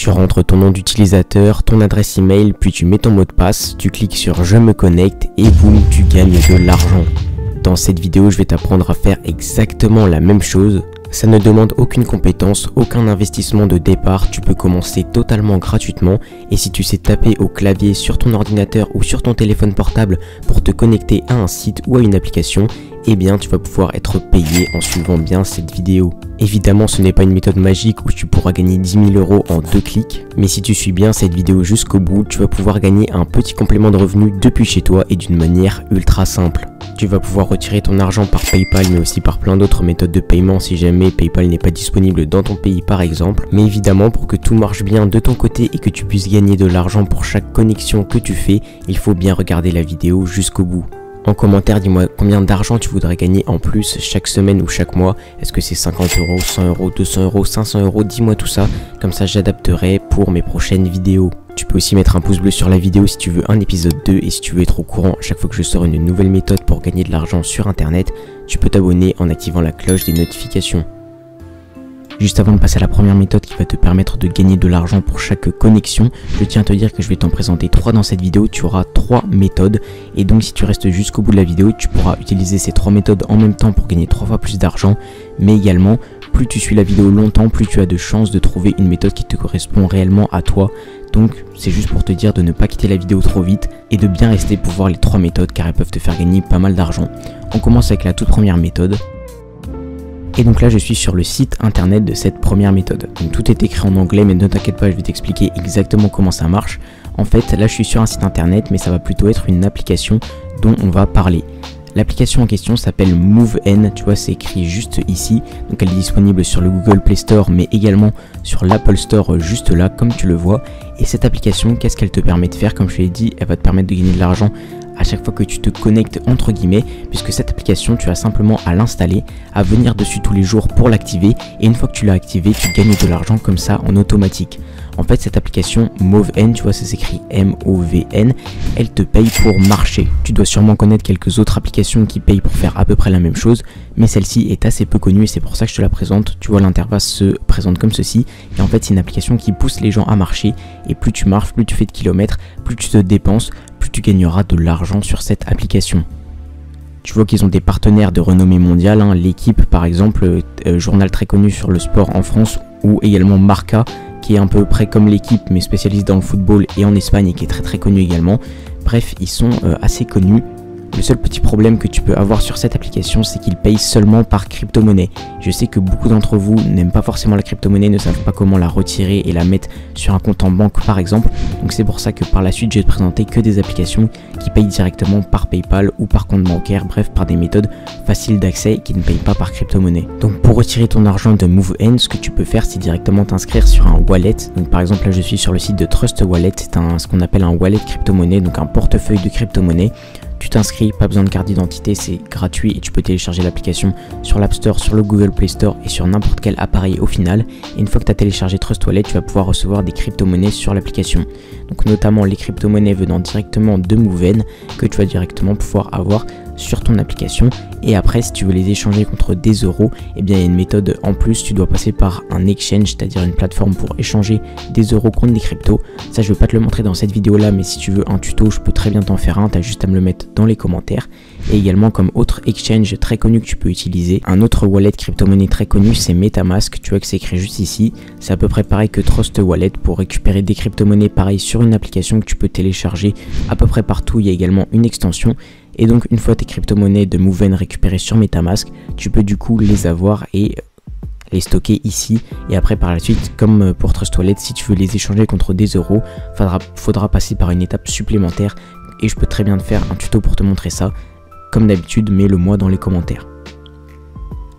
Tu rentres ton nom d'utilisateur, ton adresse email, puis tu mets ton mot de passe, tu cliques sur je me connecte et boum, tu gagnes de l'argent. Dans cette vidéo, je vais t'apprendre à faire exactement la même chose. Ça ne demande aucune compétence, aucun investissement de départ, tu peux commencer totalement gratuitement et si tu sais taper au clavier sur ton ordinateur ou sur ton téléphone portable pour te connecter à un site ou à une application, eh bien tu vas pouvoir être payé en suivant bien cette vidéo. Évidemment, ce n'est pas une méthode magique où tu pourras gagner 10 000 € en 2 clics, mais si tu suis bien cette vidéo jusqu'au bout, tu vas pouvoir gagner un petit complément de revenu depuis chez toi et d'une manière ultra simple. Tu vas pouvoir retirer ton argent par PayPal mais aussi par plein d'autres méthodes de paiement si jamais PayPal n'est pas disponible dans ton pays par exemple. Mais évidemment, pour que tout marche bien de ton côté et que tu puisses gagner de l'argent pour chaque connexion que tu fais, il faut bien regarder la vidéo jusqu'au bout. En commentaire, dis-moi combien d'argent tu voudrais gagner en plus chaque semaine ou chaque mois. Est-ce que c'est 50 €, 100 €, 200 €, 500 €? Dis-moi tout ça, comme ça j'adapterai pour mes prochaines vidéos. Tu peux aussi mettre un pouce bleu sur la vidéo si tu veux un épisode 2 et si tu veux être au courant chaque fois que je sors une nouvelle méthode pour gagner de l'argent sur internet, tu peux t'abonner en activant la cloche des notifications. Juste avant de passer à la première méthode qui va te permettre de gagner de l'argent pour chaque connexion, je tiens à te dire que je vais t'en présenter 3 dans cette vidéo. Tu auras 3 méthodes et donc si tu restes jusqu'au bout de la vidéo, tu pourras utiliser ces 3 méthodes en même temps pour gagner 3 fois plus d'argent. Mais également, plus tu suis la vidéo longtemps, plus tu as de chances de trouver une méthode qui te correspond réellement à toi. Donc c'est juste pour te dire de ne pas quitter la vidéo trop vite et de bien rester pour voir les 3 méthodes car elles peuvent te faire gagner pas mal d'argent. On commence avec la toute première méthode. Et donc là je suis sur le site internet de cette première méthode. Donc tout est écrit en anglais mais ne t'inquiète pas, je vais t'expliquer exactement comment ça marche. En fait là je suis sur un site internet mais ça va plutôt être une application dont on va parler. L'application en question s'appelle MoveN, tu vois c'est écrit juste ici. Donc elle est disponible sur le Google Play Store mais également sur l'Apple Store juste là comme tu le vois. Et cette application, qu'est-ce qu'elle te permet de faire? Comme je l'ai dit, elle va te permettre de gagner de l'argent à chaque fois que tu te connectes entre guillemets, puisque cette application tu as simplement à l'installer, à venir dessus tous les jours pour l'activer et une fois que tu l'as activé, tu gagnes de l'argent comme ça en automatique. En fait cette application MoveN, tu vois ça s'écrit M-O-V-N, elle te paye pour marcher. Tu dois sûrement connaître quelques autres applications qui payent pour faire à peu près la même chose, mais celle-ci est assez peu connue et c'est pour ça que je te la présente. Tu vois l'interface se présente comme ceci et en fait c'est une application qui pousse les gens à marcher et plus tu marches, plus tu fais de kilomètres, plus tu te dépenses, plus tu gagneras de l'argent sur cette application. Tu vois qu'ils ont des partenaires de renommée mondiale, hein. L'équipe par exemple, journal très connu sur le sport en France, ou également Marca qui est à peu près comme l'équipe mais spécialiste dans le football et en Espagne et qui est très connu également. Bref, ils sont assez connus. Le seul petit problème que tu peux avoir sur cette application, c'est qu'ils payent seulement par crypto-monnaie. Je sais que beaucoup d'entre vous n'aiment pas forcément la crypto-monnaie, ne savent pas comment la retirer et la mettre sur un compte en banque par exemple. Donc c'est pour ça que par la suite, je vais te présenter que des applications qui payent directement par PayPal ou par compte bancaire, bref par des méthodes faciles d'accès qui ne payent pas par crypto-monnaie. Donc pour retirer ton argent de MoveN, ce que tu peux faire, c'est directement t'inscrire sur un wallet. Donc par exemple là je suis sur le site de Trust Wallet, c'est ce qu'on appelle un wallet crypto-monnaie, donc un portefeuille de crypto-monnaie. Tu t'inscris, pas besoin de carte d'identité, c'est gratuit et tu peux télécharger l'application sur l'App Store, sur le Google Play Store et sur n'importe quel appareil au final. Et une fois que tu as téléchargé Trust Wallet, tu vas pouvoir recevoir des crypto-monnaies sur l'application. Donc notamment les crypto-monnaies venant directement de MoveN que tu vas directement pouvoir avoir sur ton application. Et après si tu veux les échanger contre des euros, eh bien il y a une méthode en plus, tu dois passer par un exchange, c'est-à-dire une plateforme pour échanger des euros contre des cryptos. Ça je vais pas te le montrer dans cette vidéo là, mais si tu veux un tuto je peux très bien t'en faire un, tu as juste à me le mettre dans les commentaires. Et également comme autre exchange très connu que tu peux utiliser, un autre wallet crypto-monnaie très connu c'est MetaMask, tu vois que c'est écrit juste ici. C'est à peu près pareil que Trust Wallet pour récupérer des crypto-monnaies pareil sur une application que tu peux télécharger à peu près partout. Il y a également une extension. Et donc une fois tes crypto-monnaies de MoveN récupérées sur MetaMask, tu peux du coup les avoir et les stocker ici. Et après par la suite, comme pour Trust Wallet, si tu veux les échanger contre des euros, faudra passer par une étape supplémentaire. Et je peux très bien te faire un tuto pour te montrer ça. Comme d'habitude, mets-le moi dans les commentaires.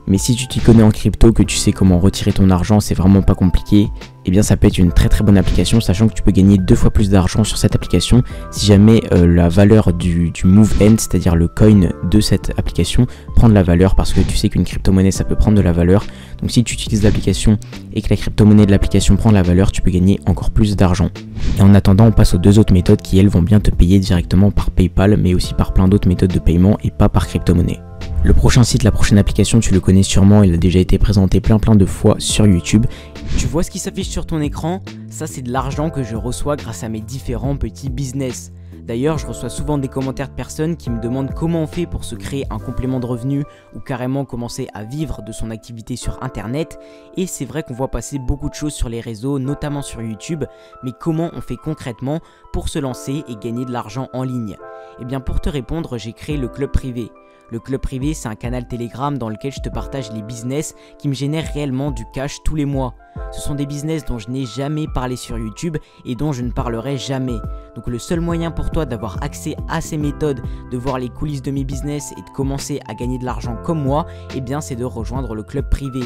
Mais si tu t'y connais en crypto, que tu sais comment retirer ton argent, c'est vraiment pas compliqué, eh bien ça peut être une très bonne application, sachant que tu peux gagner 2 fois plus d'argent sur cette application si jamais la valeur du MoveN, c'est-à-dire le coin de cette application, prend de la valeur, parce que tu sais qu'une crypto-monnaie ça peut prendre de la valeur. Donc si tu utilises l'application et que la crypto-monnaie de l'application prend de la valeur, tu peux gagner encore plus d'argent. Et en attendant, on passe aux 2 autres méthodes qui elles vont bien te payer directement par PayPal, mais aussi par plein d'autres méthodes de paiement et pas par crypto-monnaie. Le prochain site, la prochaine application, tu le connais sûrement, il a déjà été présenté plein de fois sur YouTube. Tu vois ce qui s'affiche sur ton écran? Ça, c'est de l'argent que je reçois grâce à mes différents petits business. D'ailleurs, je reçois souvent des commentaires de personnes qui me demandent comment on fait pour se créer un complément de revenu ou carrément commencer à vivre de son activité sur internet. Et c'est vrai qu'on voit passer beaucoup de choses sur les réseaux, notamment sur YouTube, mais comment on fait concrètement pour se lancer et gagner de l'argent en ligne? Eh bien, pour te répondre, j'ai créé le club privé. Le club privé, c'est un canal Telegram dans lequel je te partage les business qui me génèrent réellement du cash tous les mois. Ce sont des business dont je n'ai jamais parlé sur YouTube et dont je ne parlerai jamais. Donc le seul moyen pour toi d'avoir accès à ces méthodes, de voir les coulisses de mes business et de commencer à gagner de l'argent comme moi, eh bien c'est de rejoindre le club privé.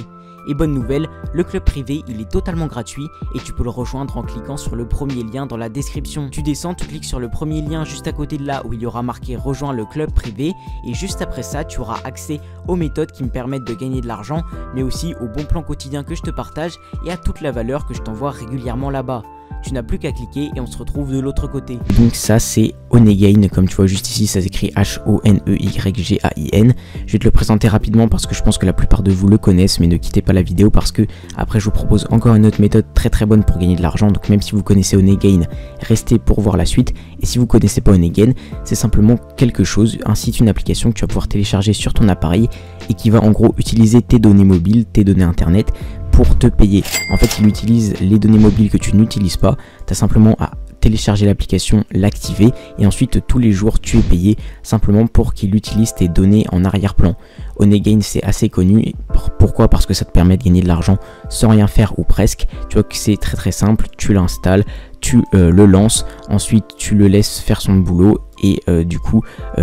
Et bonne nouvelle, le club privé il est totalement gratuit et tu peux le rejoindre en cliquant sur le premier lien dans la description. Tu descends, tu cliques sur le premier lien juste à côté de là où il y aura marqué rejoins le club privé et juste après ça tu auras accès aux méthodes qui me permettent de gagner de l'argent mais aussi au bon plan quotidien que je te partage et à toute la valeur que je t'envoie régulièrement là-bas. Tu n'as plus qu'à cliquer et on se retrouve de l'autre côté. Donc ça c'est Onegain, comme tu vois juste ici ça s'écrit H-O-N-E-Y-G-A-I-N. Je vais te le présenter rapidement parce que je pense que la plupart de vous le connaissent, mais ne quittez pas la vidéo parce que après je vous propose encore une autre méthode très bonne pour gagner de l'argent. Donc même si vous connaissez Onegain, restez pour voir la suite. Et si vous connaissez pas Onegain, c'est simplement quelque chose, un site, une application que tu vas pouvoir télécharger sur ton appareil et qui va en gros utiliser tes données mobiles, tes données internet pour te payer. En fait, il utilise les données mobiles que tu n'utilises pas. Tu as simplement à télécharger l'application, l'activer et ensuite tous les jours tu es payé simplement pour qu'il utilise tes données en arrière-plan. Onegain c'est assez connu. Pourquoi? Parce que ça te permet de gagner de l'argent sans rien faire ou presque. Tu vois que c'est très simple, tu l'installes, tu le lances, ensuite tu le laisses faire son boulot et du coup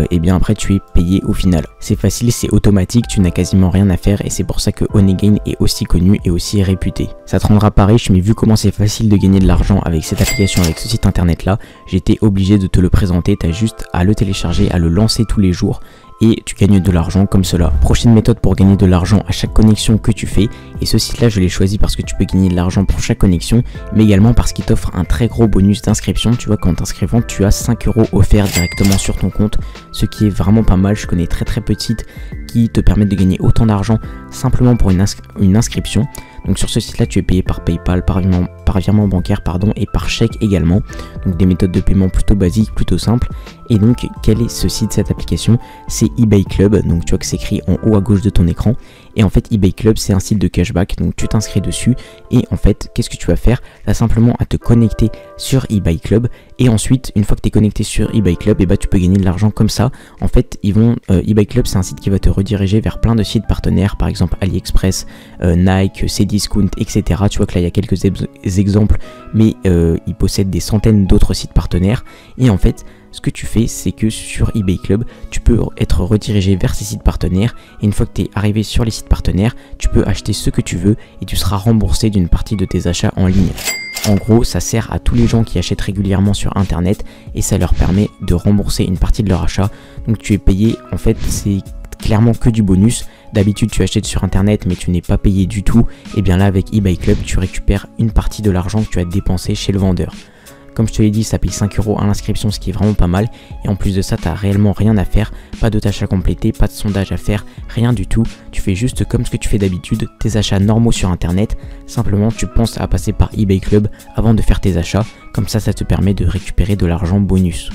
et bien après tu es payé au final. C'est facile, c'est automatique, tu n'as quasiment rien à faire et c'est pour ça que Onegain est aussi connu et aussi réputé. Ça te rendra pas riche mais vu comment c'est facile de gagner de l'argent avec cette application, avec ce site internet là, j'étais obligé de te le présenter. Tu as juste à le télécharger, à le lancer tous les jours et tu gagnes de l'argent comme cela. Prochaine méthode pour gagner de l'argent à chaque connexion que tu fais, et ce site là je l'ai choisi parce que tu peux gagner de l'argent pour chaque connexion mais également parce qu'il t'offre un très gros bonus d'inscription. Tu vois qu'en t'inscrivant tu as 5 € offerts directement sur ton compte, ce qui est vraiment pas mal. Je connais très peu de sites qui te permettent de gagner autant d'argent simplement pour une inscription. Donc sur ce site là tu es payé par PayPal, par virement bancaire et par chèque également. Donc des méthodes de paiement plutôt basiques, plutôt simples. Et donc quel est ce site, cette application? C'est eBay Club, donc tu vois que c'est écrit en haut à gauche de ton écran. Et en fait eBay Club c'est un site de cashback, donc tu t'inscris dessus et en fait qu'est-ce que tu vas faire? Tu as simplement à te connecter sur eBay Club et ensuite une fois que tu es connecté sur eBay Club, et bah tu peux gagner de l'argent comme ça. En fait eBay Club c'est un site qui va te rediriger vers plein de sites partenaires, par exemple AliExpress, Nike, Cdiscount, etc. Tu vois que là il y a quelques exemples mais il possède des centaines d'autres sites partenaires et en fait ce que tu fais c'est que sur eBay Club tu peux être redirigé vers ces sites partenaires et une fois que tu es arrivé sur les sites partenaires tu peux acheter ce que tu veux et tu seras remboursé d'une partie de tes achats en ligne. En gros ça sert à tous les gens qui achètent régulièrement sur internet et ça leur permet de rembourser une partie de leur achat. Donc tu es payé, en fait c'est clairement que du bonus. D'habitude tu achètes sur internet mais tu n'es pas payé du tout, et bien là avec eBay Club tu récupères une partie de l'argent que tu as dépensé chez le vendeur. Comme je te l'ai dit, ça paye 5 € à l'inscription, ce qui est vraiment pas mal. Et en plus de ça, tu n'as réellement rien à faire. Pas de tâches à compléter, pas de sondage à faire, rien du tout. Tu fais juste comme ce que tu fais d'habitude, tes achats normaux sur internet. Simplement, tu penses à passer par eBay Club avant de faire tes achats. Comme ça te permet de récupérer de l'argent bonus.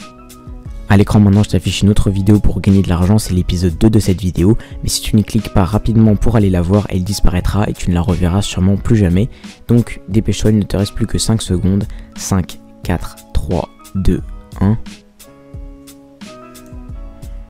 À l'écran maintenant je t'affiche une autre vidéo pour gagner de l'argent, c'est l'épisode 2 de cette vidéo, mais si tu n'y cliques pas rapidement pour aller la voir, elle disparaîtra et tu ne la reverras sûrement plus jamais. Donc dépêche-toi, il ne te reste plus que 5 secondes. 5, 4, 3, 2, 1...